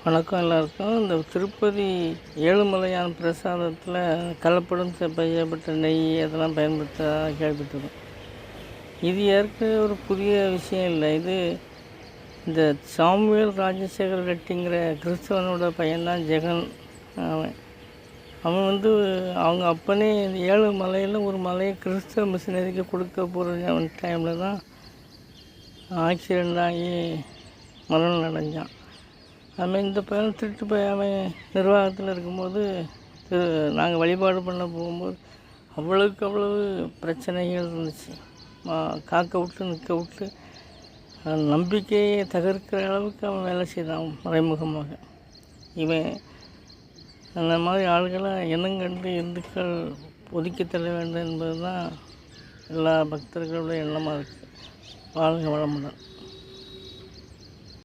வணக்கம் எல்லாருக்கும். இந்த திருப்பதி ஏழுமலையான் பிரசாதத்தில் கலப்படம் செய்யப்பட்ட நெய் அதெல்லாம் பயன்படுத்த கேள்விப்பட்டிருக்கோம். இது ஏற்கனவே ஒரு புதிய விஷயம் இல்லை. இது இந்த சாமுவேல் ராஜசேகர் ரெட்டிங்கிற கிறிஸ்தவனோட பையன்தான் ஜெகன். அவன் அவங்க அப்பனே ஏழு மலையில் ஒரு மலையை கிறிஸ்தவ மிஷினரிக்கு கொடுக்க போகிற டைமில் தான் ஆக்சிடெண்ட் ஆகி மரணம் அடைஞ்சான். அதுமாதிரி இந்த பையன் திருட்டு போய் அவன் நிர்வாகத்தில் இருக்கும்போது நாங்கள் வழிபாடு பண்ண போகும்போது அவ்வளவு பிரச்சனைகள் இருந்துச்சு. காக்க விட்டு நிற்க விட்டு நம்பிக்கையை தகர்க்கிற அளவுக்கு அவன் வேலை செய்தான் மறைமுகமாக. இவன் அந்த மாதிரி ஆள்களை இனங்கண்டு இந்துக்கள் ஒதுக்கி தள்ள வேண்டும் என்பது தான் எல்லா பக்தர்களுடைய எண்ணமாக இருக்குது. வாழ்க வளமுடன்.